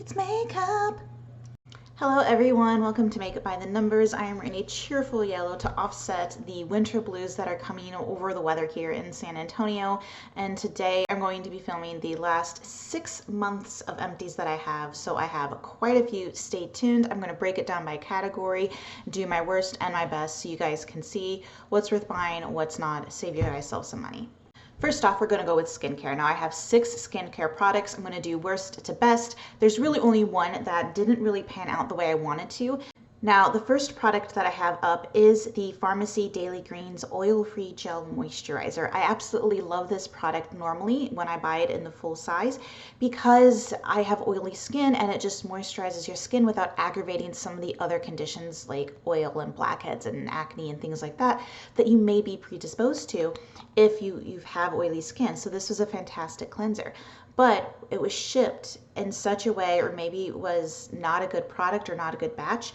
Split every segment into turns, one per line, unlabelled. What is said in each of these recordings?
It's makeup. Hello everyone, welcome to Makeup by the Numbers. I am wearing a cheerful yellow to offset the winter blues that are coming over the weather here in San Antonio. And today I'm going to be filming the last 6 months of empties that I have. So I have quite a few. Stay tuned. I'm going to break it down by category, do my worst and my best so you guys can see what's worth buying, what's not, save you guys some money. First off, we're going to go with skincare. Now I have 6 skincare products. I'm going to do worst to best. There's really only one that didn't really pan out the way I wanted to. Now, the first product that I have up is the Pharmacy Daily Greens Oil-Free Gel Moisturizer. I absolutely love this product normally when I buy it in the full size because I have oily skin and it just moisturizes your skin without aggravating some of the other conditions like oil and blackheads and acne and things like that that you may be predisposed to if you have oily skin. So this was a fantastic cleanser. But it was shipped in such a way, or maybe it was not a good product or not a good batch.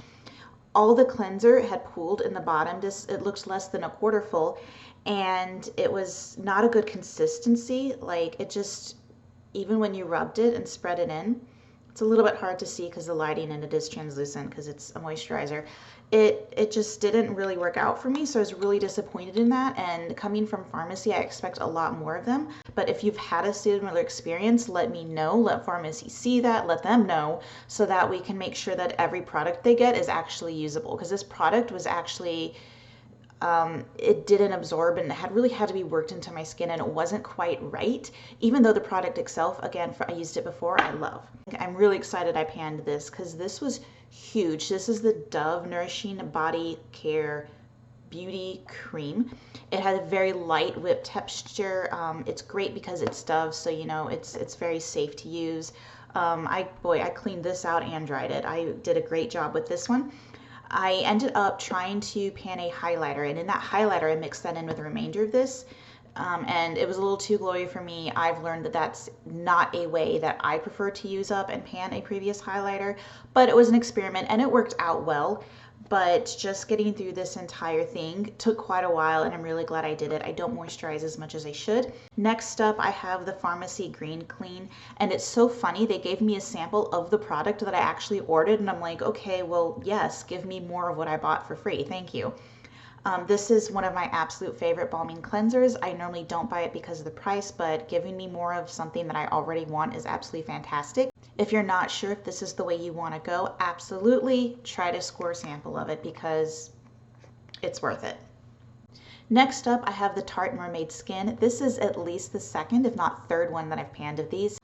All the cleanser had pooled in the bottom. It looked less than a quarter full, and it was not a good consistency. Like it just, even when you rubbed it and spread it in, it's a little bit hard to see because the lighting and it is translucent because it's a moisturizer. It just didn't really work out for me, so I was really disappointed in that. And coming from pharmacy, I expect a lot more of them. But if you've had a similar experience, let me know. Let pharmacy see that. Let them know so that we can make sure that every product they get is actually usable. Because this product was actually it didn't absorb and it really had to be worked into my skin and it wasn't quite right, even though the product itself, again, I used it before, I love. I'm really excited I panned this because this was huge. This is the Dove Nourishing Body Care Beauty Cream. It has a very light whipped texture. It's great because it's Dove, so you know it's very safe to use. I cleaned this out and dried it. I did a great job with this one. I ended up trying to pan a highlighter, and in that highlighter I mixed that in with the remainder of this, and it was a little too glowy for me. I've learned that that's not a way that I prefer to use up and pan a previous highlighter, but it was an experiment and it worked out well. But just getting through this entire thing took quite a while, and I'm really glad I did it. I don't moisturize as much as I should. Next up, I have the Pharmacy Green Clean, and it's so funny. They gave me a sample of the product that I actually ordered, and I'm like, okay, well, yes, give me more of what I bought for free. Thank you. This is one of my absolute favorite balming cleansers. I normally don't buy it because of the price, but giving me more of something that I already want is absolutely fantastic. If you're not sure if this is the way you want to go, absolutely try to score a sample of it because it's worth it. Next up, I have the Tarte Mermaid Skin. This is at least the second, if not third one that I've panned of these.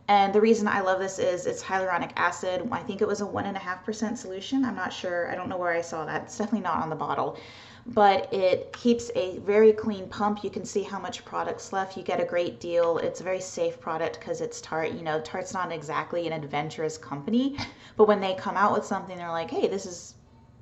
And the reason I love this is it's hyaluronic acid. I think it was a 1.5% solution. I'm not sure. I don't know where I saw that. It's definitely not on the bottle. But it keeps a very clean pump. You can see how much product's left. You get a great deal. It's a very safe product because it's Tarte. You know, Tarte's not exactly an adventurous company, but when they come out with something, they're like, hey, this is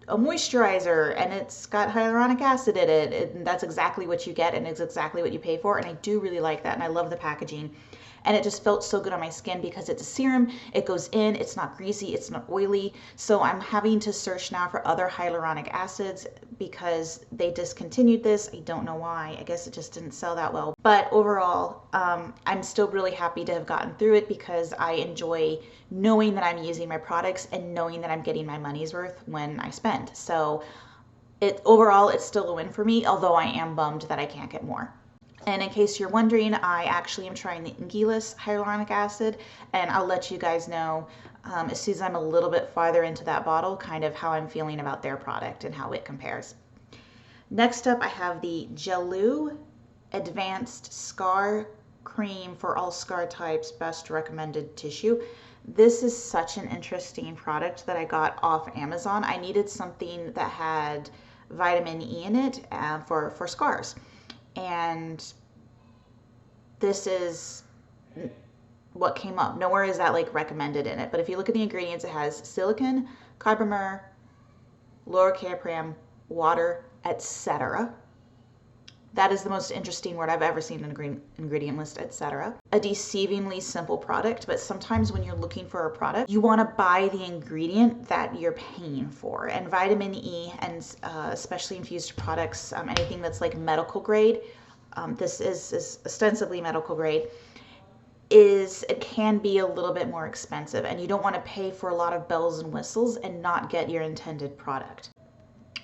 a moisturizer and it's got hyaluronic acid in it. And that's exactly what you get and it's exactly what you pay for. And I do really like that. And I love the packaging. And it just felt so good on my skin because it's a serum, it goes in, it's not greasy, it's not oily. So I'm having to search now for other hyaluronic acids because they discontinued this. I don't know why. I guess it just didn't sell that well. But overall, I'm still really happy to have gotten through it because I enjoy knowing that I'm using my products and knowing that I'm getting my money's worth when I spend. So overall, it's still a win for me, although I am bummed that I can't get more. And in case you're wondering, I actually am trying the Inkyless hyaluronic acid, and I'll let you guys know as soon as I'm a little bit farther into that bottle, kind of how I'm feeling about their product and how it compares. Next up, I have the Gelu Advanced Scar Cream for all scar types, best recommended tissue. This is such an interesting product that I got off Amazon. I needed something that had vitamin E in it for scars. And this is what came up. Nowhere is that like recommended in it. But if you look at the ingredients, it has silicon, carbomer, lorcaprem, water, etc. That is the most interesting word I've ever seen in an ingredient list, etc. A deceivingly simple product, but sometimes when you're looking for a product, you want to buy the ingredient that you're paying for. And vitamin E and especially infused products, anything that's like medical grade, this is ostensibly medical grade, it can be a little bit more expensive, and you don't want to pay for a lot of bells and whistles and not get your intended product.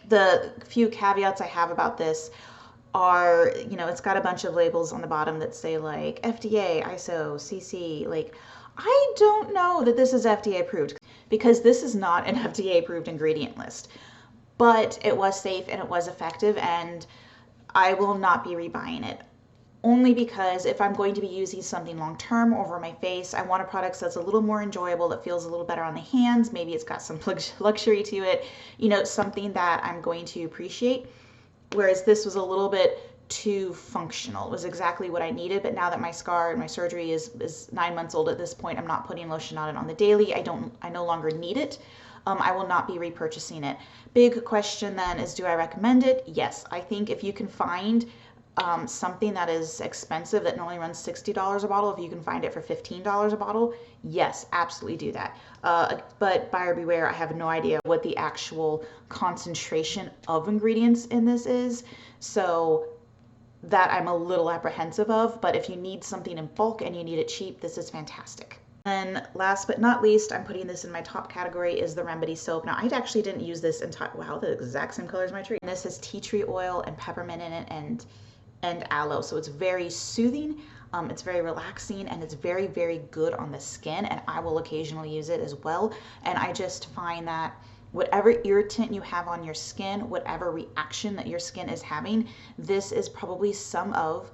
The few caveats I have about this are, it's got a bunch of labels on the bottom that say like FDA, ISO, CC. Like, I don't know that this is FDA approved, because this is not an FDA approved ingredient list, but it was safe and it was effective, and I will not be rebuying it. Only because if I'm going to be using something long term over my face, I want a product that's a little more enjoyable, that feels a little better on the hands. Maybe it's got some luxury to it, something that I'm going to appreciate. Whereas this was a little bit too functional. It was exactly what I needed, but now that my scar and my surgery is 9 months old at this point, I'm not putting lotion on it on the daily. I no longer need it. I will not be repurchasing it. Big question then is, do I recommend it? Yes. I think if you can find something that is expensive that normally runs $60 a bottle, if you can find it for $15 a bottle, yes, absolutely do that. But buyer beware, I have no idea what the actual concentration of ingredients in this is, so that I'm a little apprehensive of. But if you need something in bulk and you need it cheap, this is fantastic. And last but not least, I'm putting this in my top category, is the Remedy soap. Now, I actually didn't use this wow, the exact same color as my tree. And this has tea tree oil and peppermint in it, and aloe, so it's very soothing, it's very relaxing, and it's very, very good on the skin, and I will occasionally use it as well. And I just find that whatever irritant you have on your skin, whatever reaction that your skin is having, this is probably some of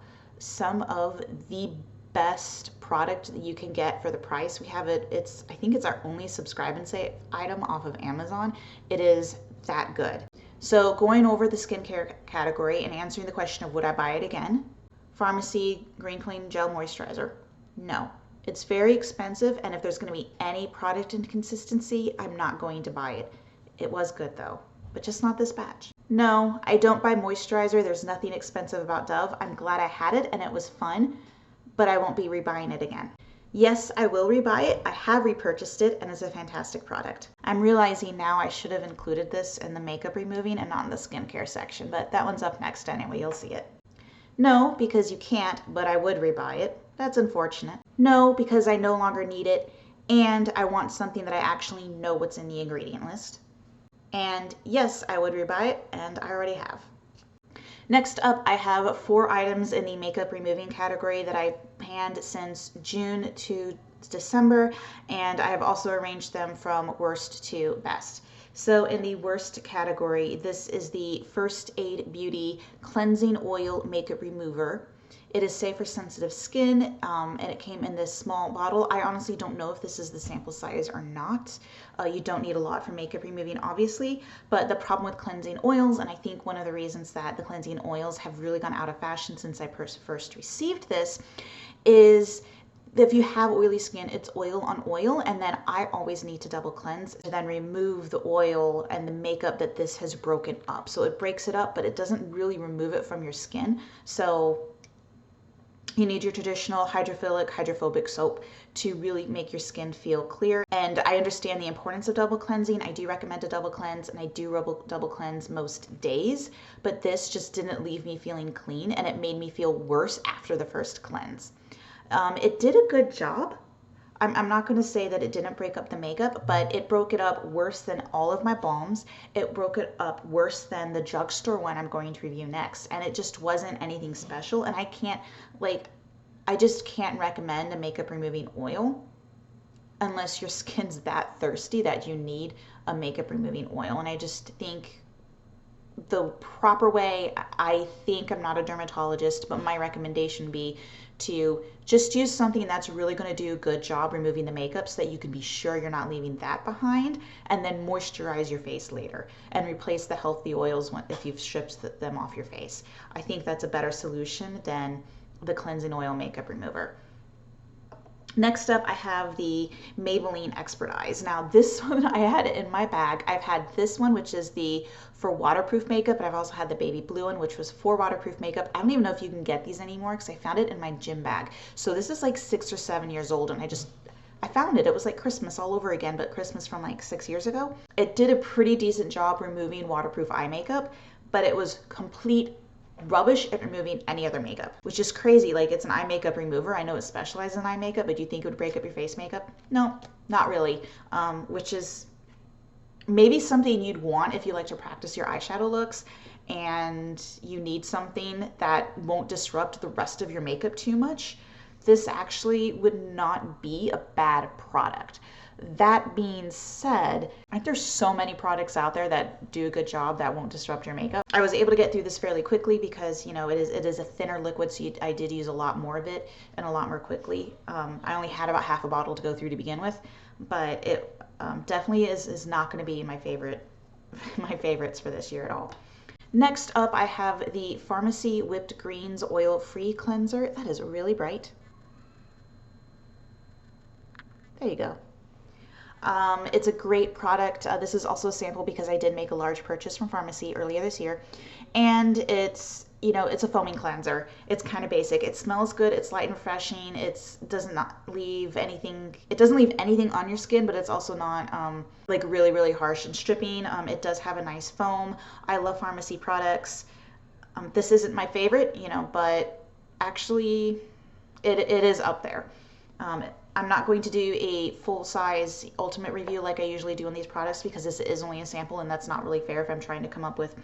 the best product that you can get for the price. We have it, I think it's our only subscribe and save item off of Amazon. It is that good. So going over the skincare category and answering the question of would I buy it again? Pharmacy Green Clean Gel Moisturizer. No. It's very expensive, and if there's going to be any product inconsistency, I'm not going to buy it. It was good though, but just not this batch. No, I don't buy moisturizer. There's nothing expensive about Dove. I'm glad I had it and it was fun, but I won't be rebuying it again. Yes, I will rebuy it. I have repurchased it, and it's a fantastic product. I'm realizing now I should have included this in the makeup removing and not in the skincare section, but that one's up next anyway. You'll see it. No, because you can't, but I would rebuy it. That's unfortunate. No, because I no longer need it, and I want something that I actually know what's in the ingredient list. And yes, I would rebuy it, and I already have. Next up, I have 4 items in the makeup removing category that I panned since June to December, and I have also arranged them from worst to best. So in the worst category, this is the First Aid Beauty Cleansing Oil Makeup Remover. It is safe for sensitive skin, and it came in this small bottle. I honestly don't know if this is the sample size or not. You don't need a lot for makeup removing, obviously, but the problem with cleansing oils, and I think one of the reasons that the cleansing oils have really gone out of fashion since I first received this, is if you have oily skin, it's oil on oil, and then I always need to double cleanse to then remove the oil and the makeup that this has broken up. So it breaks it up, but it doesn't really remove it from your skin. So you need your traditional hydrophobic soap to really make your skin feel clear. And I understand the importance of double cleansing. I do recommend a double cleanse, and I do double cleanse most days, but this just didn't leave me feeling clean, and it made me feel worse after the first cleanse. It did a good job. I'm not going to say that it didn't break up the makeup, but it broke it up worse than all of my balms. It broke it up worse than the drugstore one I'm going to review next. And it just wasn't anything special. And I just can't recommend a makeup removing oil unless your skin's that thirsty that you need a makeup removing oil. And I just think the proper way, I think, I'm not a dermatologist, but my recommendation would be to just use something that's really going to do a good job removing the makeup so that you can be sure you're not leaving that behind, and then moisturize your face later and replace the healthy oils if you've stripped them off your face. I think that's a better solution than the cleansing oil makeup remover. Next up, I have the Maybelline Expert Eyes. Now, this one I had in my bag. I've had this one, which is for waterproof makeup, and I've also had the baby blue one, which was for waterproof makeup. I don't even know if you can get these anymore because I found it in my gym bag. So this is like 6 or 7 years old, and I found it. It was like Christmas all over again, but Christmas from like 6 years ago. It did a pretty decent job removing waterproof eye makeup, but it was complete rubbish at removing any other makeup, which is crazy. Like, it's an eye makeup remover. I know it's specialized in eye makeup, but do you think it would break up your face makeup? No, not really. Which is maybe something you'd want if you like to practice your eyeshadow looks and you need something that won't disrupt the rest of your makeup too much. This actually would not be a bad product. That being said, aren't there so many products out there that do a good job that won't disrupt your makeup? I was able to get through this fairly quickly because, you know, it is a thinner liquid, so I did use a lot more of it and a lot more quickly. I only had about half a bottle to go through to begin with, but it definitely is not going to be my favorites for this year at all. Next up, I have the Pharmacy Whipped Greens Oil Free Cleanser. That is really bright. There you go. It's a great product. This is also a sample because I did make a large purchase from Pharmacy earlier this year. And it's, you know, it's a foaming cleanser. It's kind of basic. It smells good. It's light and refreshing. It doesn't leave anything on your skin, but it's also not like really, really harsh and stripping. It does have a nice foam. I love Pharmacy products. This isn't my favorite, you know, but actually it is up there. I'm not going to do a full-size ultimate review like I usually do on these products because this is only a sample and that's not really fair if I'm trying to come up with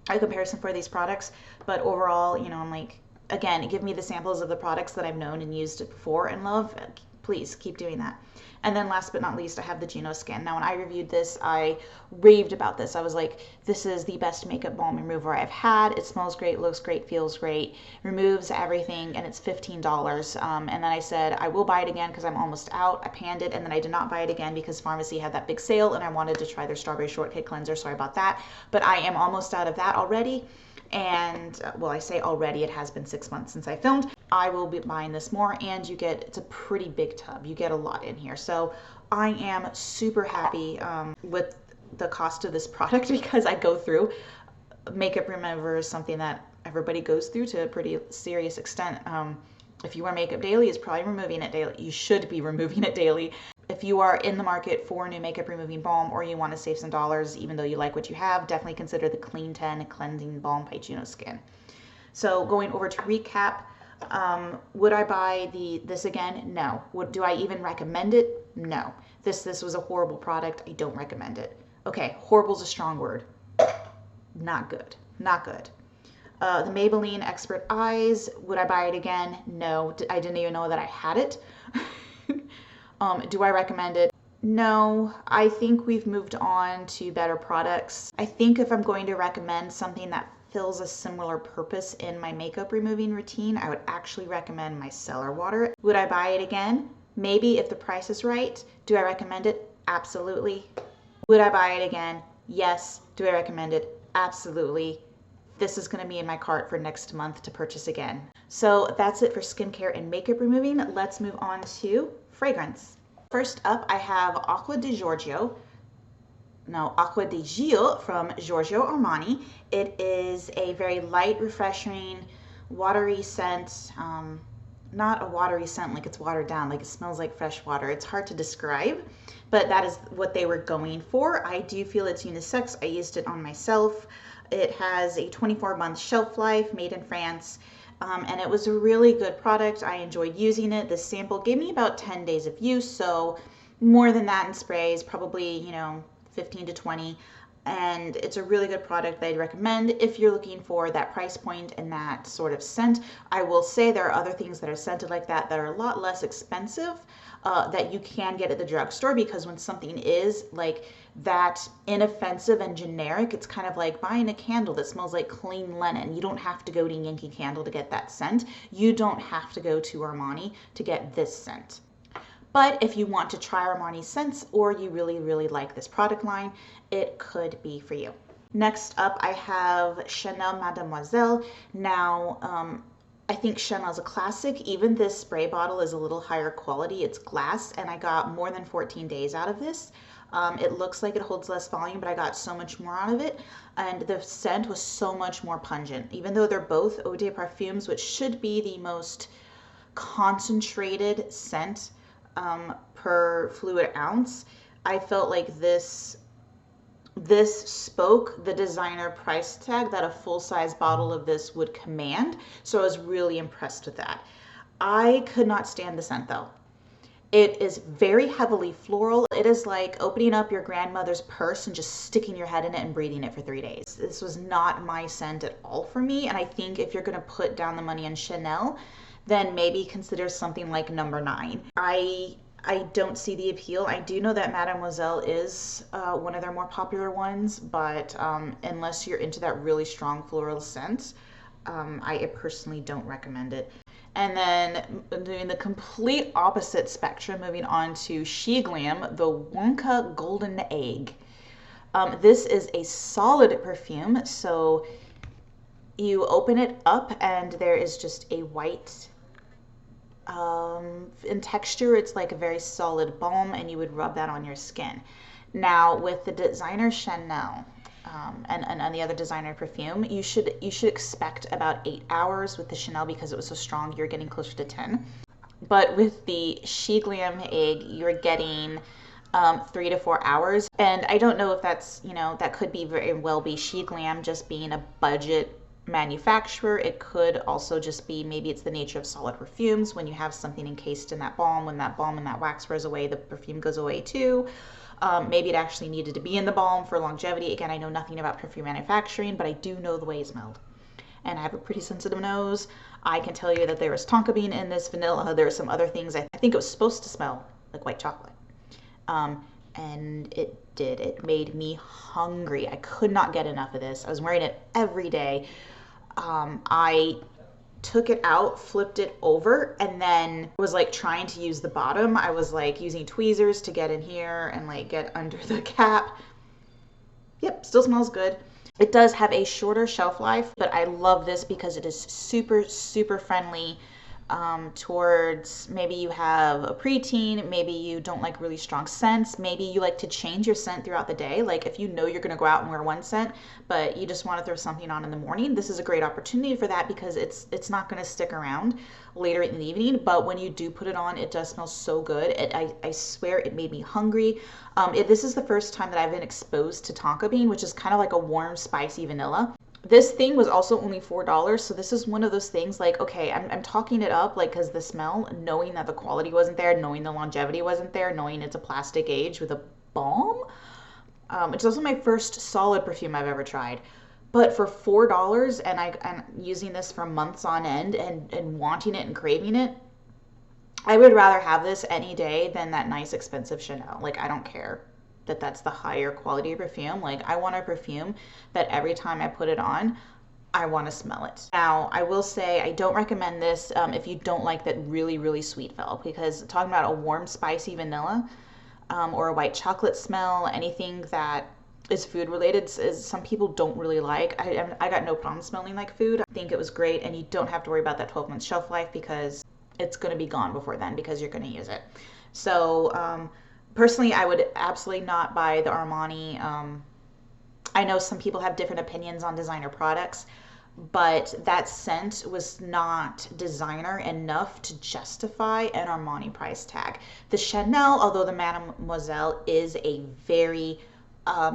a comparison for these products. But overall, you know, I'm like, again, give me the samples of the products that I've known and used before and love. Please keep doing that. And then last but not least, I have the Juno Skin. Now, when I reviewed this, I raved about this. I was like, this is the best makeup balm remover I've had. It smells great, looks great, feels great, removes everything, and it's $15. And then I said, I will buy it again because I'm almost out. I panned it, and then I did not buy it again because Pharmacy had that big sale, and I wanted to try their Strawberry Shortcake Cleanser, so I bought that. But I am almost out of that already. And well, I say already, it has been 6 months since I filmed. I will be buying this more, and it's a pretty big tub. You get a lot in here. So I am super happy with the cost of this product because I go through makeup remover is something that everybody goes through to a pretty serious extent. If you wear makeup daily, it's probably removing it daily. You should be removing it daily. If you are in the market for a new makeup removing balm or you want to save some dollars even though you like what you have, definitely consider the Clean 10 Cleansing Balm by Juno Skin. So going over to recap, would I buy this again? No. Do I even recommend it? No. This was a horrible product. I don't recommend it. Okay, horrible is a strong word. Not good. Not good. The Maybelline Expert Eyes, would I buy it again? No. I didn't even know that I had it. Do I recommend it? No. I think we've moved on to better products. I think if I'm going to recommend something that fills a similar purpose in my makeup removing routine, I would actually recommend micellar water. Would I buy it again? Maybe if the price is right. Do I recommend it? Absolutely. Would I buy it again? Yes. Do I recommend it? Absolutely. This is going to be in my cart for next month to purchase again. So that's it for skincare and makeup removing. Let's move on to fragrance. First up, I have Acqua di Gio from Giorgio Armani. It is a very light, refreshing, watery scent. Not a watery scent like it's watered down, like it smells like fresh water. It's hard to describe, but that is what they were going for. I do feel it's unisex. I used it on myself. It has a 24-month shelf life, made in France. And it was a really good product. I enjoyed using it. This sample gave me about 10 days of use, so more than that in sprays, probably, 15 to 20. And it's a really good product that I'd recommend if you're looking for that price point and that sort of scent. I will say there are other things that are scented like that are a lot less expensive that you can get at the drugstore, because when something is like that inoffensive and generic, it's kind of like buying a candle that smells like clean linen. You don't have to go to Yankee Candle to get that scent. You don't have to go to Armani to get this scent. But if you want to try Armani scents or you really, really like this product line, it could be for you. Next up, I have Chanel Mademoiselle. Now, I think Chanel's a classic. Even this spray bottle is a little higher quality. It's glass, and I got more than 14 days out of this. It looks like it holds less volume, but I got so much more out of it. And the scent was so much more pungent. Even though they're both Eau de Parfums, which should be the most concentrated scent per fluid ounce, I felt like this this spoke the designer price tag that a full-size bottle of this would command. So I was really impressed with that. I could not stand the scent though. It is very heavily floral. It is like opening up your grandmother's purse and just sticking your head in it and breathing it for 3 days. This was not my scent at all for me. And I think if you're going to put down the money on Chanel, then maybe consider something like number 9. I don't see the appeal. I do know that Mademoiselle is one of their more popular ones, but unless you're into that really strong floral scent, I personally don't recommend it. And then doing the complete opposite spectrum, moving on to She Glam, the Wonka Golden Egg. This is a solid perfume, so you open it up and there is just a white, in texture it's like a very solid balm, and you would rub that on your skin. Now with the designer Chanel, and the other designer perfume, you should expect about 8 hours. With the Chanel, because it was so strong, you're getting closer to 10. But with the She Glam Egg, you're getting 3 to 4 hours. And I don't know if that's, that could be very well be She Glam just being a budget manufacturer. It could also just be, maybe it's the nature of solid perfumes. When you have something encased in that balm, when that balm and that wax wears away, the perfume goes away too. Maybe it actually needed to be in the balm for longevity. Again, I know nothing about perfume manufacturing, but I do know the way it smelled. And I have a pretty sensitive nose. I can tell you that there was tonka bean in this, vanilla. There are some other things. I think it was supposed to smell like white chocolate. And it did. It made me hungry. I could not get enough of this. I was wearing it every day. I took it out, flipped it over, and then was like trying to use the bottom. I was like using tweezers to get in here and like get under the cap. Yep, still smells good. It does have a shorter shelf life, but I love this because it is super, super friendly towards, maybe you have a preteen, maybe you don't like really strong scents, maybe you like to change your scent throughout the day. Like if you know you're going to go out and wear one scent, but you just want to throw something on in the morning, this is a great opportunity for that, because it's not going to stick around later in the evening. But when you do put it on, it does smell so good. I swear it made me hungry. This is the first time that I've been exposed to tonka bean, which is kind of like a warm, spicy vanilla. This thing was also only $4, so this is one of those things like, okay, I'm talking it up, like, because the smell, knowing that the quality wasn't there, knowing the longevity wasn't there, knowing it's a plastic age with a balm. It's also my first solid perfume I've ever tried. But for $4, and I'm using this for months on end and wanting it and craving it, I would rather have this any day than that nice expensive Chanel. Like, I don't care that that's the higher quality perfume. Like, I want a perfume that every time I put it on, I want to smell it. Now, I will say I don't recommend this if you don't like that really, really sweet smell, because talking about a warm, spicy vanilla or a white chocolate smell, anything that is food related, is some people don't really like. I got no problem smelling like food. I think it was great, and you don't have to worry about that 12-month shelf life, because it's going to be gone before then, because you're going to use it. So, personally, I would absolutely not buy the Armani. I know some people have different opinions on designer products, but that scent was not designer enough to justify an Armani price tag. The Chanel, although the Mademoiselle is a very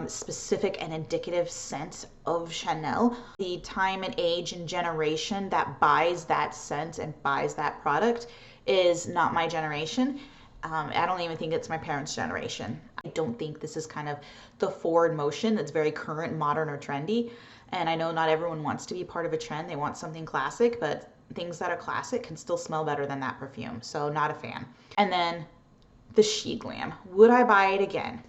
specific and indicative scent of Chanel, the time and age and generation that buys that scent and buys that product is not my generation. I don't even think it's my parents' generation. I don't think this is kind of the forward motion that's very current, modern, or trendy. And I know not everyone wants to be part of a trend. They want something classic, but things that are classic can still smell better than that perfume. So not a fan. And then the She Glam. Would I buy it again?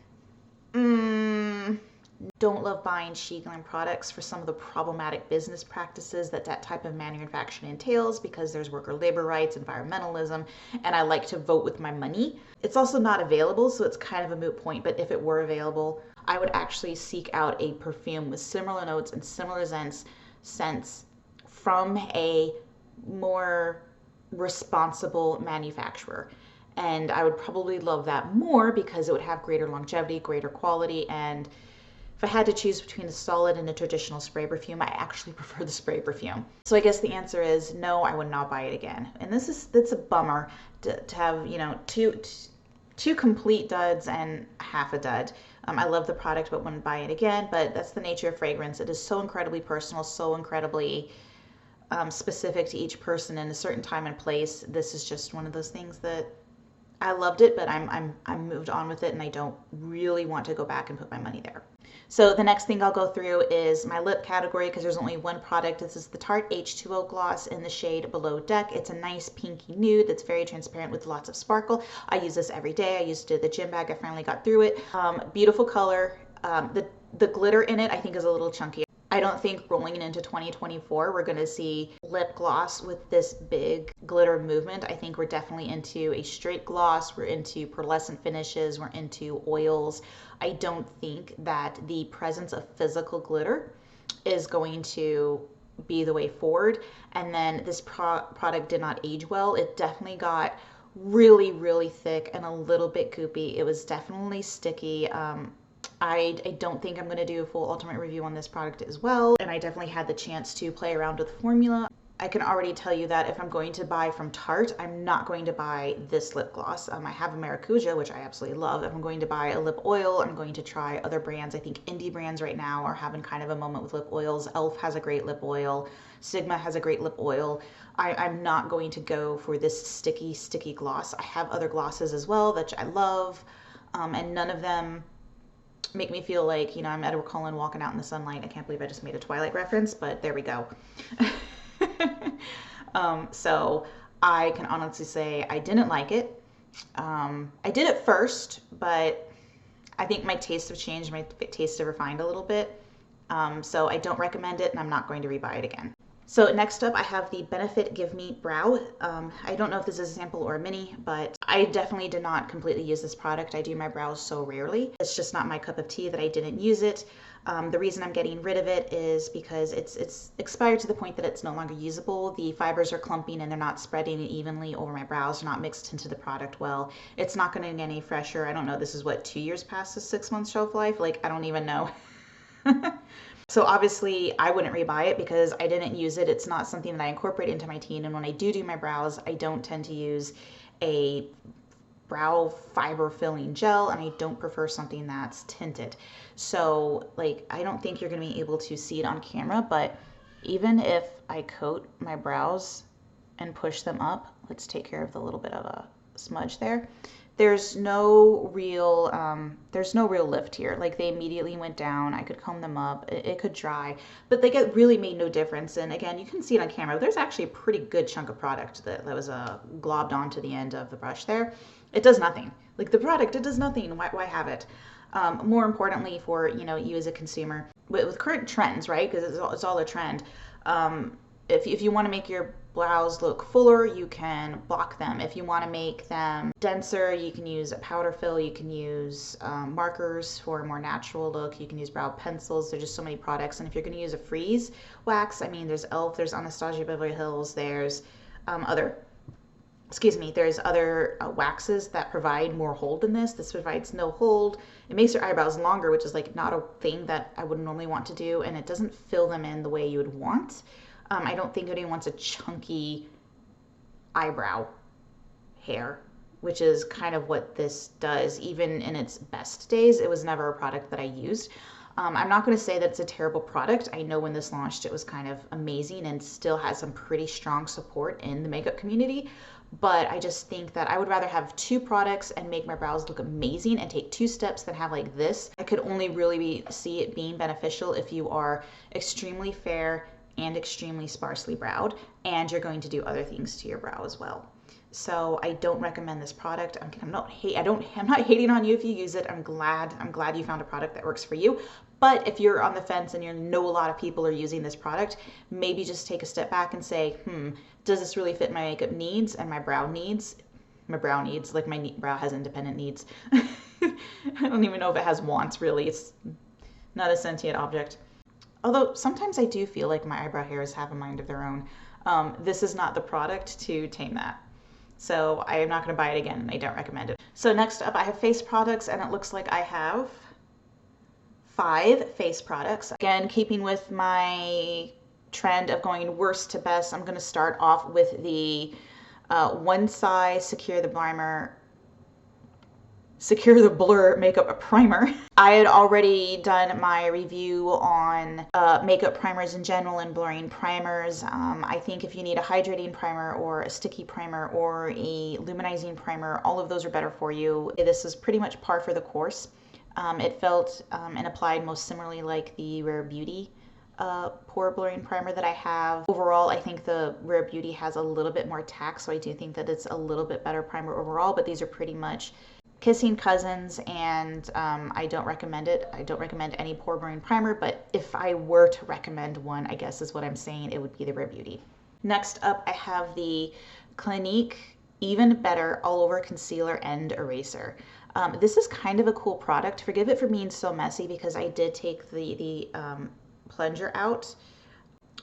Don't love buying She Glam products for some of the problematic business practices that type of manufacturing entails, because there's worker labor rights, environmentalism, and I like to vote with my money. It's also not available, so it's kind of a moot point, but if it were available, I would actually seek out a perfume with similar notes and similar scents from a more responsible manufacturer. And I would probably love that more, because it would have greater longevity, greater quality, and if I had to choose between a solid and a traditional spray perfume, I actually prefer the spray perfume. So I guess the answer is no, I would not buy it again. And that's a bummer to have, two complete duds and half a dud. I love the product but wouldn't buy it again, but that's the nature of fragrance. It is so incredibly personal, so incredibly specific to each person in a certain time and place. This is just one of those things that I loved it, but I'm moved on with it, and I don't really want to go back and put my money there. So the next thing I'll go through is my lip category, because there's only one product. This is the Tarte H2O Gloss in the shade Below Deck. It's a nice pinky nude that's very transparent with lots of sparkle. I use this every day. I used it at the gym bag. I finally got through it. Beautiful color. The glitter in it I think is a little chunky. I don't think rolling into 2024 we're going to see lip gloss with this big glitter movement. I think we're definitely into a straight gloss. We're into pearlescent finishes. We're into oils. I don't think that the presence of physical glitter is going to be the way forward. And then this product did not age well. It definitely got really, really thick and a little bit goopy. It was definitely sticky. I don't think I'm going to do a full ultimate review on this product as well, and I definitely had the chance to play around with the formula. I can already tell you that if I'm going to buy from Tarte, I'm not going to buy this lip gloss. I have a Maracuja, which I absolutely love. If I'm going to buy a lip oil, I'm going to try other brands. I think indie brands right now are having kind of a moment with lip oils. Elf has a great lip oil. Sigma has a great lip oil. I'm not going to go for this sticky gloss. I have other glosses as well that I love, and none of them make me feel like, I'm Edward Cullen walking out in the sunlight. I can't believe I just made a Twilight reference, but there we go. So I can honestly say I didn't like it. I did at first, but I think my tastes have changed. My tastes have refined a little bit. So I don't recommend it, and I'm not going to rebuy it again. So next up, I have the Benefit Give Me Brow. I don't know if this is a sample or a mini, but I definitely did not completely use this product. I do my brows so rarely. It's just not my cup of tea that I didn't use it. The reason I'm getting rid of it is because it's expired to the point that it's no longer usable. The fibers are clumping and they're not spreading evenly over my brows. They're not mixed into the product well. It's not going to get any fresher. I don't know. This is what, 2 years past the 6-month shelf life? Like, I don't even know. So obviously I wouldn't rebuy it because I didn't use it. It's not something that I incorporate into my routine. And when I do my brows, I don't tend to use a brow fiber filling gel, and I don't prefer something that's tinted. So like, I don't think you're going to be able to see it on camera, but even if I coat my brows and push them up, let's take care of the little bit of a smudge there. There's no real lift here. Like, they immediately went down. I could comb them up. It could dry, but they really made no difference. And again, you can see it on camera, but there's actually a pretty good chunk of product that was globbed onto the end of the brush there. It does nothing. Like, the product, it does nothing. Why have it? More importantly for, you as a consumer, with current trends, right? Because it's all a trend. If you want to make your brows look fuller, you can block them. If you want to make them denser, you can use a powder fill. You can use markers for a more natural look. You can use brow pencils. There's just so many products. And if you're going to use a freeze wax, I mean, there's Elf, there's Anastasia Beverly Hills, there's there's other waxes that provide more hold than this. This provides no hold. It makes your eyebrows longer, which is like not a thing that I would normally want to do, and it doesn't fill them in the way you would want. I don't think anyone wants a chunky eyebrow hair, which is kind of what this does. Even in its best days, it was never a product that I used. I'm not going to say that it's a terrible product. I know when this launched, it was kind of amazing and still has some pretty strong support in the makeup community. But I just think that I would rather have 2 products and make my brows look amazing and take 2 steps than have like this. I could only really see it being beneficial if you are extremely fair and extremely sparsely browed, and you're going to do other things to your brow as well. So I don't recommend this product. I'm not hating on you if you use it. I'm glad you found a product that works for you. But if you're on the fence and you know a lot of people are using this product, maybe just take a step back and say, does this really fit my makeup needs and my brow needs? My brow needs, like my brow has independent needs. I don't even know if it has wants, really. It's not a sentient object. Although sometimes I do feel like my eyebrow hairs have a mind of their own. This is not the product to tame that. So I am not going to buy it again, and I don't recommend it. So next up, I have face products, and it looks like I have 5 face products. Again, keeping with my trend of going worst to best, I'm going to start off with the One Size Secure the Primer Secure the Blur Makeup Primer. I had already done my review on makeup primers in general and blurring primers. I think if you need a hydrating primer or a sticky primer or a luminizing primer, all of those are better for you. This is pretty much par for the course. It felt and applied most similarly like the Rare Beauty pore blurring primer that I have. Overall, I think the Rare Beauty has a little bit more tack, so I do think that it's a little bit better primer overall, but these are pretty much kissing cousins, and I don't recommend it. I don't recommend any pore blurring primer, but if I were to recommend one, I guess is what I'm saying, it would be the Rare Beauty. Next up, I have the Clinique Even Better All Over Concealer and Eraser. This is kind of a cool product. Forgive it for being so messy because I did take the plunger out.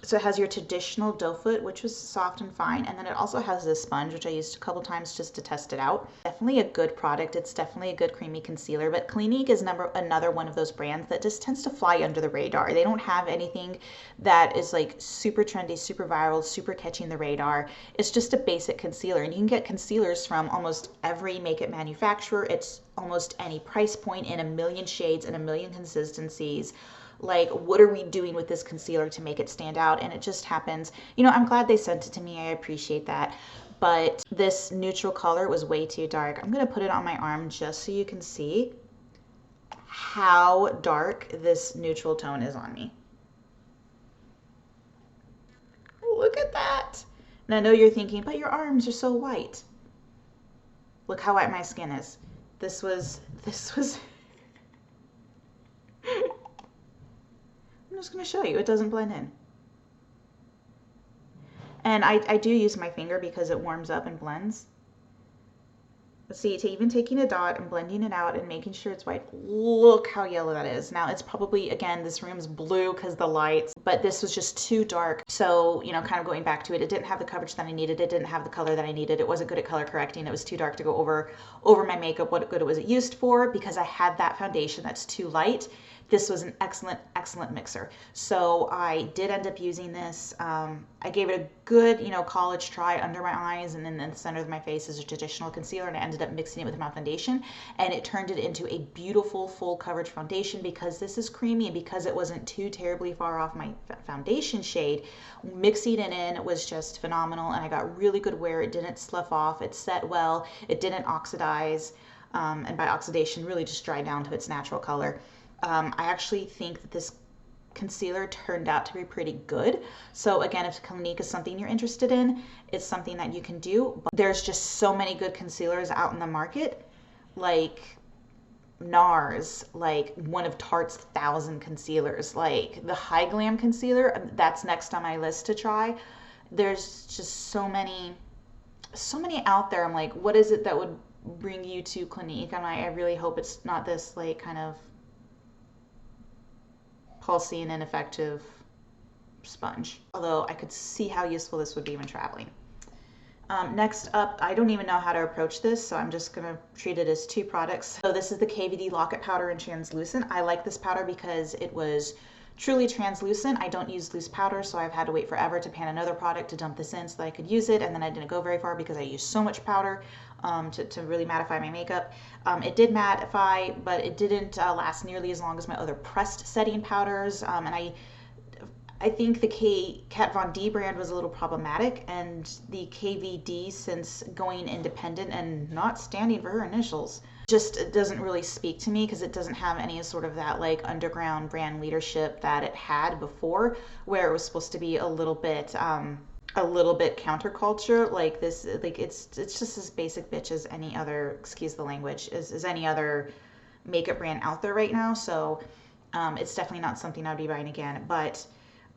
So it has your traditional doe foot, which was soft and fine, and then it also has this sponge, which I used a couple times just to test it out. Definitely a good product. It's definitely a good creamy concealer, but Clinique is another one of those brands that just tends to fly under the radar. They don't have anything that is like super trendy, super viral, super catching the radar. It's just a basic concealer, and you can get concealers from almost every makeup manufacturer. It's almost any price point in a million shades and a million consistencies. Like, what are we doing with this concealer to make it stand out? And it just happens. You know, I'm glad they sent it to me. I appreciate that. But this neutral color was way too dark. I'm going to put it on my arm just so you can see how dark this neutral tone is on me. Look at that. And I know you're thinking, but your arms are so white. Look how white my skin is. This was I'm just going to show you. It doesn't blend in. And I do use my finger because it warms up and blends. But see, even taking a dot and blending it out and making sure it's white, look how yellow that is. Now, it's probably, again, this room's blue because the lights, but this was just too dark. So, you know, kind of going back to it, it didn't have the coverage that I needed. It didn't have the color that I needed. It wasn't good at color correcting. It was too dark to go over my makeup. What good was it used for? Because I had that foundation that's too light. This was an excellent mixer. So I did end up using this. I gave it a good, you know, college try under my eyes, and then in the center of my face is a traditional concealer, and I ended up mixing it with my foundation, and it turned it into a beautiful full coverage foundation because this is creamy and because it wasn't too terribly far off my foundation shade. Mixing it in was just phenomenal, and I got really good wear. It didn't slough off. It set well. It didn't oxidize, and by oxidation, really just dry down to its natural color. I actually think that this concealer turned out to be pretty good. So again, if Clinique is something you're interested in, it's something that you can do. But there's just so many good concealers out in the market, like NARS, like one of Tarte's 1,000 concealers, like the High Glam concealer, that's next on my list to try. There's just so many out there. I'm like, what is it that would bring you to Clinique? And I really hope it's not this like kind of pulsing and ineffective sponge. Although I could see how useful this would be when traveling. Next up, I don't even know how to approach this, so I'm just going to treat it as two products. So this is the KVD Lock-It Powder in Translucent. I like this powder because it was truly translucent. I don't use loose powder, so I've had to wait forever to pan another product to dump this in so that I could use it, and then I didn't go very far because I used so much powder to really mattify my makeup. It did mattify, but it didn't last nearly as long as my other pressed setting powders, and I think the Kat Von D brand was a little problematic, and the KVD, since going independent and not standing for her initials, just doesn't really speak to me because it doesn't have any sort of that like underground brand leadership that it had before, where it was supposed to be a little bit counterculture. Like this, like it's just as basic bitch as any other, excuse the language, as any other makeup brand out there right now. So it's definitely not something I'd be buying again, but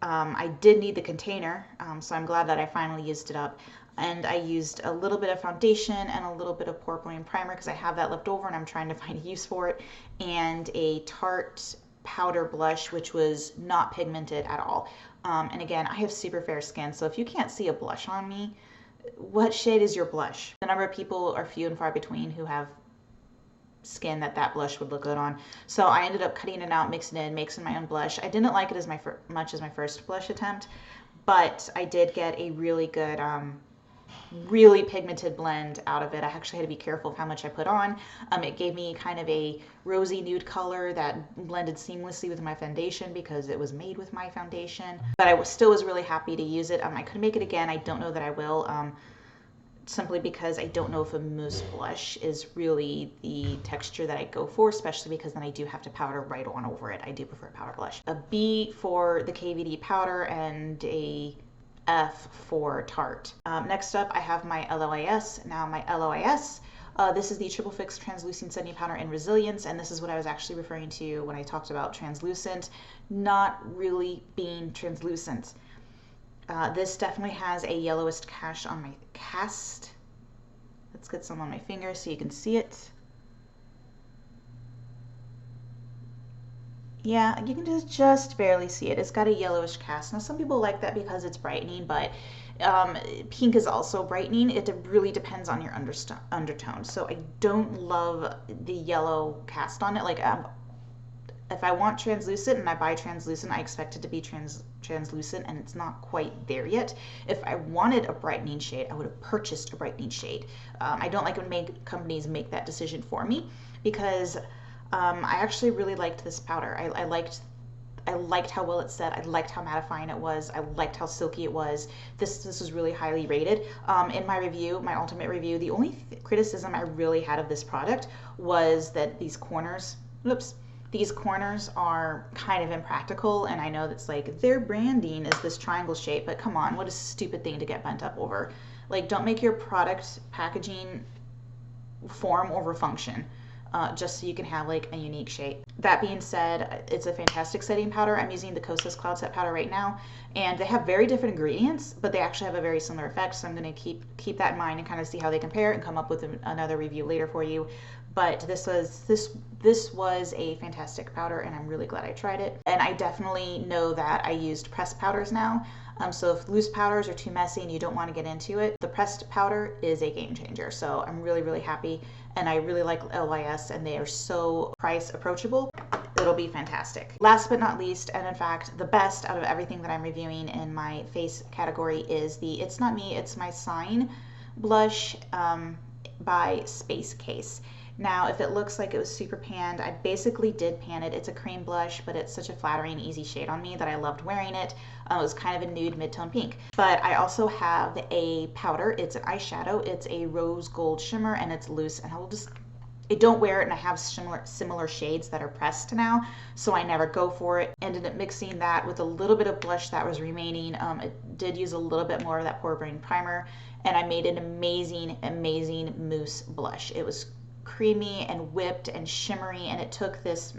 I did need the container, so I'm glad that I finally used it up. And I used a little bit of foundation and a little bit of pore blurring primer because I have that left over and I'm trying to find a use for it, and a Tarte powder blush, which was not pigmented at all. And again, I have super fair skin, so if you can't see a blush on me, what shade is your blush? The number of people are few and far between who have skin that blush would look good on. So I ended up cutting it out, mixing it in, mixing my own blush. I didn't like it as much as my first blush attempt, but I did get a really good really pigmented blend out of it. I actually had to be careful of how much I put on. It gave me kind of a rosy nude color that blended seamlessly with my foundation because it was made with my foundation. But I still was really happy to use it. I could make it again. I don't know that I will. Simply because I don't know if a mousse blush is really the texture that I go for, especially because then I do have to powder right on over it. I do prefer powder blush. A B for the KVD powder and a F for Tarte. Next up, I have my LOIS. Now my LOIS, this is the Triple Fix Translucent Setting Powder in Resilience, and this is what I was actually referring to when I talked about translucent, not really being translucent. This definitely has a yellowish cast on my cast. Let's get some on my finger so you can see it. Yeah, you can just barely see it. It's got a yellowish cast. Now, some people like that because it's brightening, but pink is also brightening. It really depends on your undertone. So I don't love the yellow cast on it. Like, if I want translucent and I buy translucent, I expect it to be translucent, and it's not quite there yet. If I wanted a brightening shade, I would have purchased a brightening shade. I don't like when companies make that decision for me because I actually really liked this powder. I liked how well it set. I liked how mattifying it was. I liked how silky it was. This was really highly rated. In my review, my ultimate review, the only criticism I really had of this product was that these corners are kind of impractical, and I know that's like their branding is this triangle shape, but come on, what a stupid thing to get bent up over. Like, don't make your product packaging form over function. Just so you can have like a unique shape. That being said, it's a fantastic setting powder. I'm using the Kosas Cloud Set powder right now, and they have very different ingredients, but they actually have a very similar effect. So I'm going to keep that in mind and kind of see how they compare and come up with another review later for you. But this was a fantastic powder, and I'm really glad I tried it. And I definitely know that I used pressed powders now. So if loose powders are too messy and you don't want to get into it, the pressed powder is a game changer. So I'm really, really happy, and I really like LYS, and they are so price approachable. It'll be fantastic. Last but not least, and in fact the best out of everything that I'm reviewing in my face category, is the It's Not Me, It's My Sign blush by Space Case. Now, if it looks like it was super panned, I basically did pan it. It's a cream blush, but it's such a flattering, easy shade on me that I loved wearing it. It was kind of a nude mid-tone pink. But I also have a powder. It's an eyeshadow. It's a rose gold shimmer, and it's loose. And I don't wear it, and I have similar shades that are pressed now, so I never go for it. Ended up mixing that with a little bit of blush that was remaining. It did use a little bit more of that Pore Brain primer, and I made an amazing, amazing mousse blush. It was creamy and whipped and shimmery, and it took this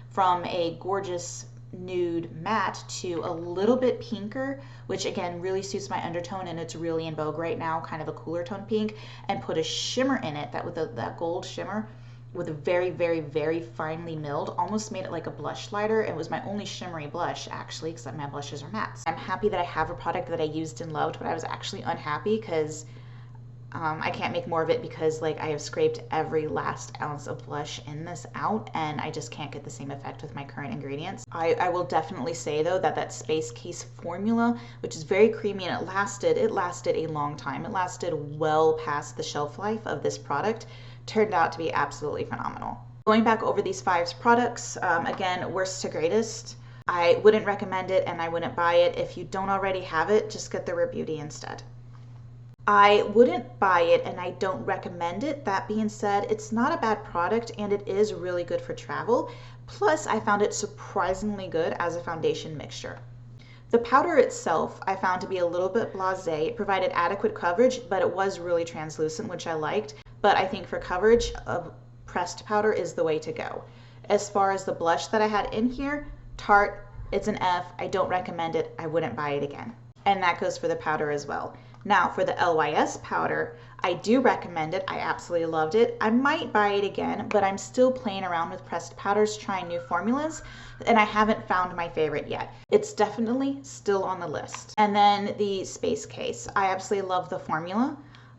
from a gorgeous nude matte to a little bit pinker, which again really suits my undertone, and it's really in vogue right now, kind of a cooler tone pink, and put a shimmer in it that with that gold shimmer with a very, very, very finely milled, almost made it like a blush lighter. It was my only shimmery blush actually, because my blushes are mattes. I'm happy that I have a product that I used and loved, but I was actually unhappy because I can't make more of it because like I have scraped every last ounce of blush in this out, and I just can't get the same effect with my current ingredients. I will definitely say though that Space Case formula, which is very creamy, and it lasted a long time. It lasted well past the shelf life of this product. Turned out to be absolutely phenomenal. Going back over these 5 products, again, worst to greatest. I wouldn't recommend it, and I wouldn't buy it. If you don't already have it, just get the Rare Beauty instead. I wouldn't buy it, and I don't recommend it. That being said, it's not a bad product, and it is really good for travel. Plus, I found it surprisingly good as a foundation mixture. The powder itself I found to be a little bit blasé. It provided adequate coverage, but it was really translucent, which I liked. But I think for coverage, a pressed powder is the way to go. As far as the blush that I had in here, Tarte, it's an F. I don't recommend it. I wouldn't buy it again. And that goes for the powder as well. Now for the LYS powder, I do recommend it. I absolutely loved it. I might buy it again, but I'm still playing around with pressed powders, trying new formulas, and I haven't found my favorite yet. It's definitely still on the list. And then the Space Case. I absolutely love the formula.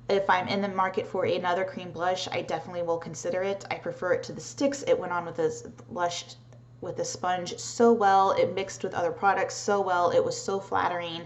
If I'm in the market for another cream blush, I definitely will consider it. I prefer it to the sticks. It went on with this blush with the sponge so well. It mixed with other products so well. It was so flattering.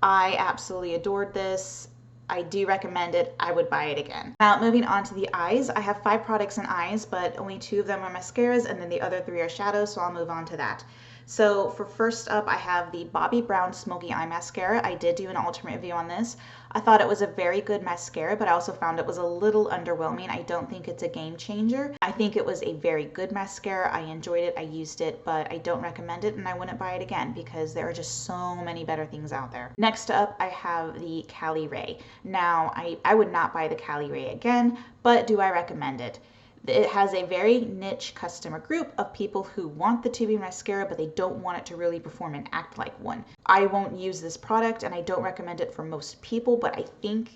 I absolutely adored this. I do recommend it. I would buy it again. Now moving on to the eyes. I have 5 products in eyes, but only 2 of them are mascaras and then the other 3 are shadows, so I'll move on to that. So for first up, I have the Bobbi Brown Smoky Eye Mascara. I did do an alternate review on this. I thought it was a very good mascara, but I also found it was a little underwhelming. I don't think it's a game changer. I think it was a very good mascara. I enjoyed it, I used it, but I don't recommend it and I wouldn't buy it again because there are just so many better things out there. Next up, I have the Cali Ray. Now, I would not buy the Cali Ray again, but do I recommend it? It has a very niche customer group of people who want the tubing mascara, but they don't want it to really perform and act like one. I won't use this product and I don't recommend it for most people, but I think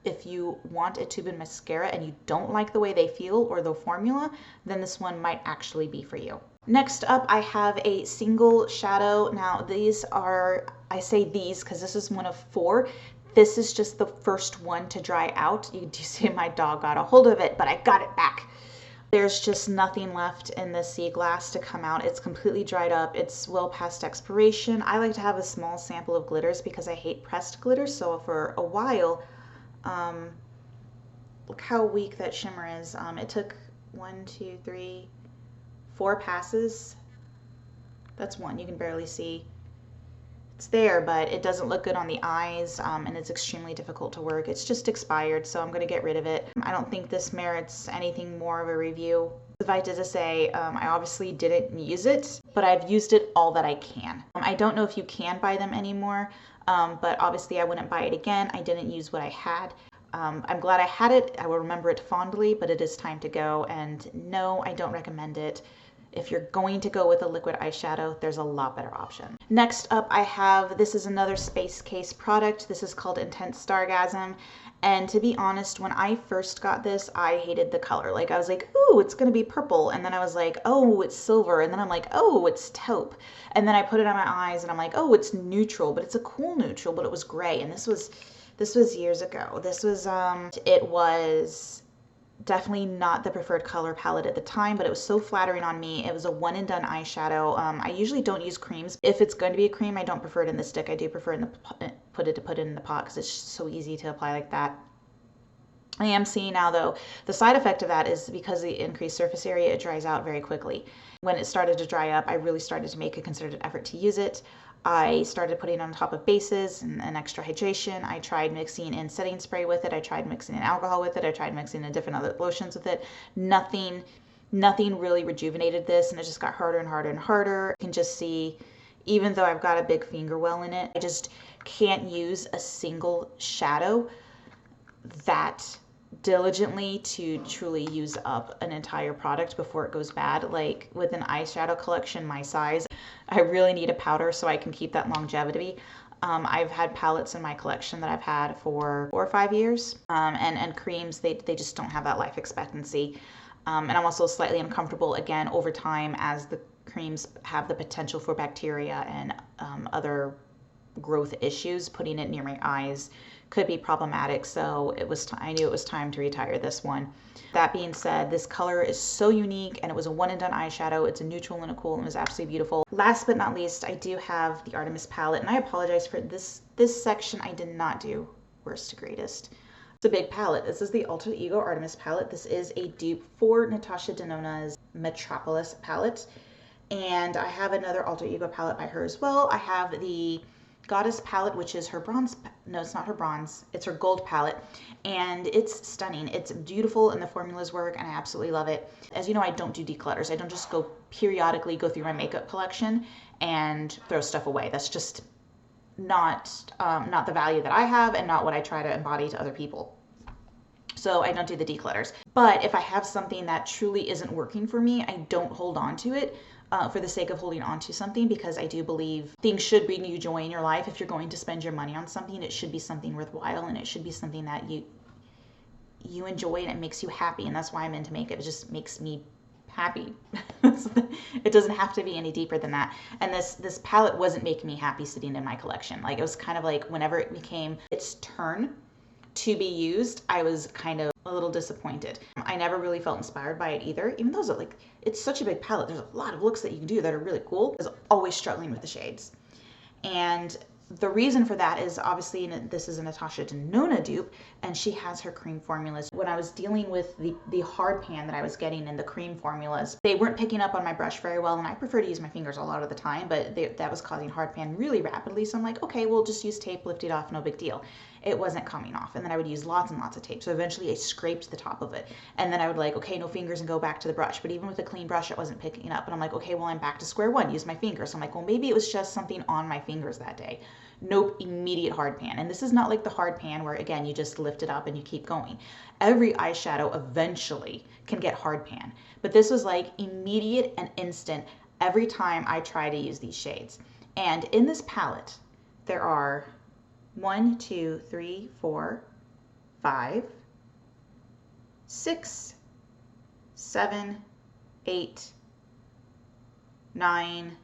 if you want a tube and mascara and you don't like the way they feel or the formula, then this one might actually be for you. Next up, I have a single shadow. Now these are, I say these because this is one of 4. This is just the first one to dry out. You do see my dog got a hold of it, but I got it back. There's just nothing left in the sea glass to come out. It's completely dried up. It's well past expiration. I like to have a small sample of glitters because I hate pressed glitter. So for a while, look how weak that shimmer is. It took 1, 2, 3, 4 passes. That's 1. You can barely see. It's there, but it doesn't look good on the eyes, and it's extremely difficult to work. It's just expired, so I'm going to get rid of it. I don't think this merits anything more of a review. Suffice it to say, I obviously didn't use it, but I've used it all that I can. I don't know if you can buy them anymore, but obviously I wouldn't buy it again. I didn't use what I had. I'm glad I had it. I will remember it fondly, but it is time to go, and no, I don't recommend it. If you're going to go with a liquid eyeshadow, there's a lot better option. Next up, I have, this is another Space Case product. This is called Intense Stargasm. And to be honest, when I first got this, I hated the color. Like I was like, ooh, it's gonna be purple. And then I was like, oh, it's silver. And then I'm like, oh, it's taupe. And then I put it on my eyes and I'm like, oh, it's neutral, but it's a cool neutral, but it was gray. And this was years ago. This was, it was definitely not the preferred color palette at the time, but it was so flattering on me. It was a one and done eyeshadow. I usually don't use creams. If it's going to be a cream, I don't prefer it in the stick. I do prefer in the put it in the pot because it's just so easy to apply like that. I am seeing now though, the side effect of that is because of the increased surface area, it dries out very quickly. When it started to dry up, I really started to make a concerted effort to use it. I started putting it on top of bases and extra hydration. I tried mixing in setting spray with it. I tried mixing in alcohol with it. I tried mixing in different other lotions with it. Nothing really rejuvenated this, and it just got harder and harder and harder. You can just see, even though I've got a big finger well in it, I just can't use a single shadow that diligently to truly use up an entire product before it goes bad. Like with an eyeshadow collection my size, I really need a powder so I can keep that longevity. I've had palettes in my collection that I've had for 4 or 5 years, and creams, they just don't have that life expectancy. And I'm also slightly uncomfortable again over time as the creams have the potential for bacteria and other growth issues. Putting it near my eyes could be problematic, so I knew it was time to retire this one. That being said, this color is so unique, and it was a one and done eyeshadow. It's a neutral and a cool, and it was absolutely beautiful. Last but not least, I do have the Artemis palette, and I apologize for this section. I did not do worst to greatest. It's a big palette. This is the Alter Ego Artemis palette. This is a dupe for Natasha Denona's Metropolis palette, and I have another Alter Ego palette by her as well. I have the Goddess palette, which is her bronze, no, it's not her bronze, it's her gold palette, and it's stunning. It's beautiful and the formulas work, and I absolutely love it. As you know, I don't do declutters. I don't just periodically go through my makeup collection and throw stuff away. That's just not the value that I have and not what I try to embody to other people. So I don't do the declutters. But if I have something that truly isn't working for me, I don't hold on to it. For the sake of holding on to something, because I do believe things should bring you joy in your life. If you're going to spend your money on something, it should be something worthwhile, and it should be something that you enjoy and it makes you happy. And that's why I'm into makeup. It just makes me happy. It doesn't have to be any deeper than that. And this palette wasn't making me happy sitting in my collection. Like, it was kind of like whenever it became its turn to be used, I was kind of a little disappointed. I never really felt inspired by it either, even though it's such a big palette. There's a lot of looks that you can do that are really cool. I was always struggling with the shades. And the reason for that is obviously this is a Natasha Denona dupe, and she has her cream formulas. When I was dealing with the hard pan that I was getting in the cream formulas, they weren't picking up on my brush very well, and I prefer to use my fingers a lot of the time, but that was causing hard pan really rapidly. So I'm like, okay, we'll just use tape, lift it off, no big deal. It wasn't coming off, and then I would use lots and lots of tape. So eventually I scraped the top of it, and then I would like, okay, no fingers, and go back to the brush. But even with a clean brush, it wasn't picking up, and I'm like, okay, well, I'm back to square one, use my fingers. So I'm like, well, maybe it was just something on my fingers that day. Nope, immediate hard pan. And this is not like the hard pan where, again, you just lift it up and you keep going. Every eyeshadow eventually can get hard pan, but this was like immediate and instant every time I try to use these shades. And in this palette, there are 1, 2, 3, 4, 5, 6, 7, 8, 9,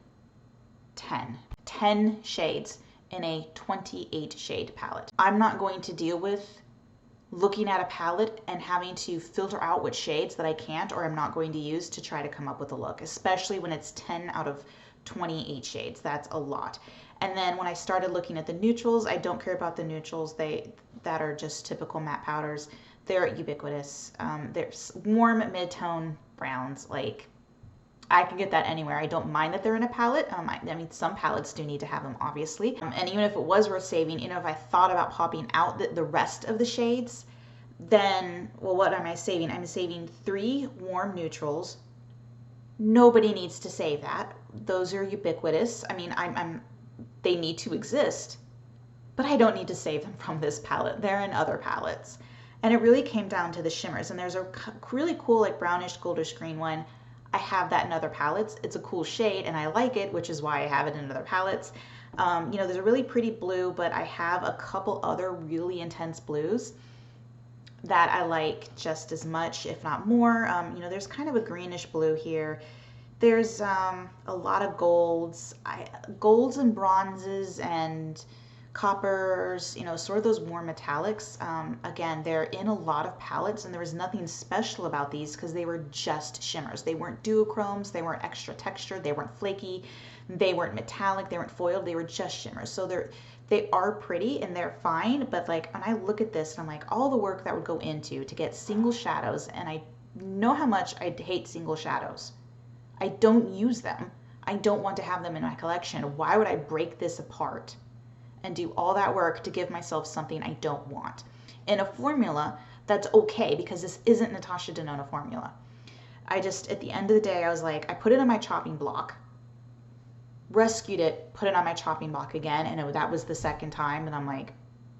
10. 10 shades in a 28 shade palette. I'm not going to deal with looking at a palette and having to filter out which shades that I can't or I'm not going to use to try to come up with a look, especially when it's 10 out of 28 shades. That's a lot. And then when I started looking at the neutrals, I don't care about the neutrals. That are just typical matte powders. They're ubiquitous. There's warm mid-tone browns. Like, I can get that anywhere. I don't mind that they're in a palette. I mean, some palettes do need to have them, obviously. And even if it was worth saving, if I thought about popping out the rest of the shades, then, well, what am I saving? I'm saving 3 warm neutrals. Nobody needs to save that. Those are ubiquitous. I mean, they need to exist, but I don't need to save them from this palette. They're in other palettes. And it really came down to the shimmers. And there's a really cool, like, brownish, goldish green one. I have that in other palettes. It's a cool shade and I like it, which is why I have it in other palettes. There's a really pretty blue, but I have a couple other really intense blues that I like just as much, if not more. There's kind of a greenish blue here. There's a lot of golds and bronzes and coppers, sort of those warm metallics. Again, they're in a lot of palettes, and there was nothing special about these because they were just shimmers. They weren't duochromes, they weren't extra textured, they weren't flaky, they weren't metallic, they weren't foiled, they were just shimmers. So they are pretty and they're fine, but like when I look at this and I'm like, all the work that would go into to get single shadows, and I know how much I hate single shadows. I don't use them. I don't want to have them in my collection. Why would I break this apart and do all that work to give myself something I don't want? In a formula, that's okay because this isn't Natasha Denona formula. At the end of the day, I was like, I put it on my chopping block, rescued it, put it on my chopping block again, and that was the second time, and I'm like,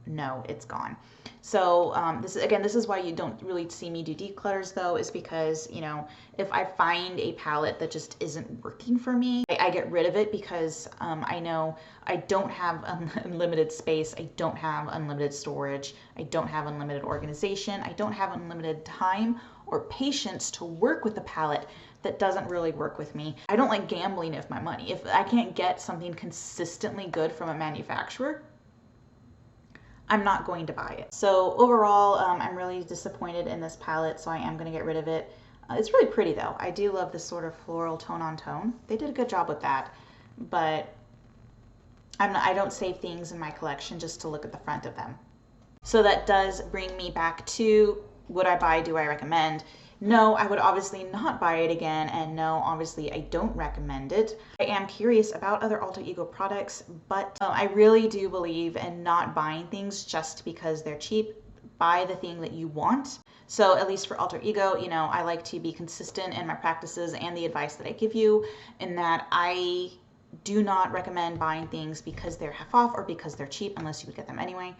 no, it's gone. So this is why you don't really see me do declutters though, is because, if I find a palette that just isn't working for me, I get rid of it because I know I don't have unlimited space, I don't have unlimited storage, I don't have unlimited organization, I don't have unlimited time or patience to work with a palette that doesn't really work with me. I don't like gambling with my money. If I can't get something consistently good from a manufacturer, I'm not going to buy it. So overall, I'm really disappointed in this palette, so I am going to get rid of it. It's really pretty though. I do love this sort of floral tone on tone. They did a good job with that, but I don't save things in my collection just to look at the front of them. So that does bring me back to, would I buy, do I recommend? No, I would obviously not buy it again, and no, obviously I don't recommend it. I am curious about other Alter Ego products, but I really do believe in not buying things just because they're cheap. Buy the thing that you want. So at least for Alter Ego, I like to be consistent in my practices and the advice that I give you, in that I do not recommend buying things because they're half off or because they're cheap, unless you would get them anyway.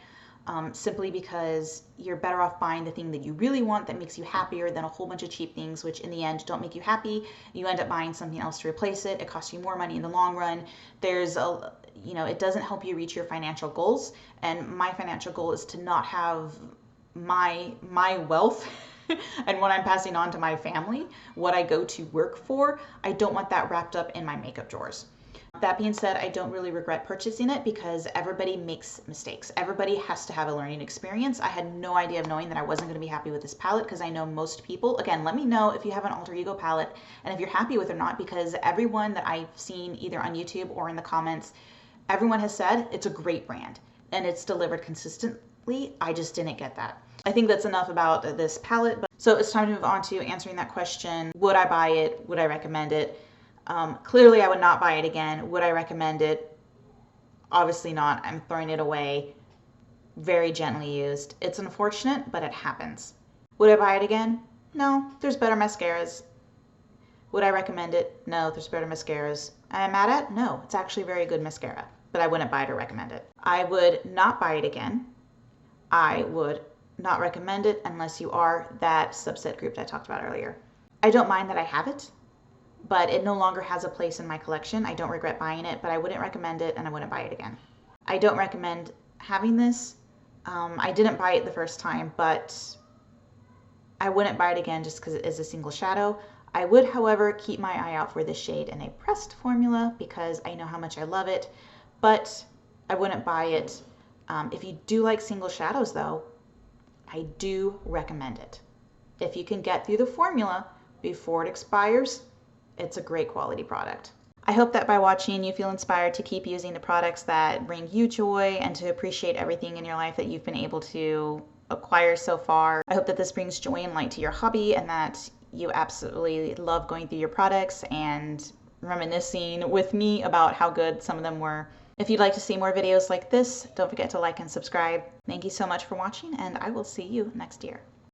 Simply because you're better off buying the thing that you really want that makes you happier than a whole bunch of cheap things, which in the end don't make you happy. You end up buying something else to replace it. It costs you more money in the long run. It doesn't help you reach your financial goals. And my financial goal is to not have my wealth and what I'm passing on to my family, what I go to work for. I don't want that wrapped up in my makeup drawers. That being said, I don't really regret purchasing it because everybody makes mistakes. Everybody has to have a learning experience. I had no idea of knowing that I wasn't going to be happy with this palette because I know most people, again, let me know if you have an Alter Ego palette and if you're happy with it or not, because everyone that I've seen either on YouTube or in the comments, Everyone has said it's a great brand and it's delivered consistently. I just didn't get that. I think that's enough about this palette. So it's time to move on to answering that question. Would I buy it? Would I recommend it? Clearly, I would not buy it again. Would I recommend it? Obviously not. I'm throwing it away. Very gently used. It's unfortunate, but it happens. Would I buy it again? No, there's better mascaras. Would I recommend it? No, there's better mascaras. Am I mad at? No, it's actually very good mascara, but I wouldn't buy it or recommend it. I would not buy it again. I would not recommend it unless you are that subset group that I talked about earlier. I don't mind that I have it, but it no longer has a place in my collection. I don't regret buying it, but I wouldn't recommend it and I wouldn't buy it again. I don't recommend having this. I didn't buy it the first time, but I wouldn't buy it again just because it is a single shadow. I would, however, keep my eye out for this shade in a pressed formula because I know how much I love it, but I wouldn't buy it. If you do like single shadows though, I do recommend it. If you can get through the formula before it expires, it's a great quality product. I hope that by watching you feel inspired to keep using the products that bring you joy and to appreciate everything in your life that you've been able to acquire so far. I hope that this brings joy and light to your hobby and that you absolutely love going through your products and reminiscing with me about how good some of them were. If you'd like to see more videos like this, don't forget to like and subscribe. Thank you so much for watching, and I will see you next year.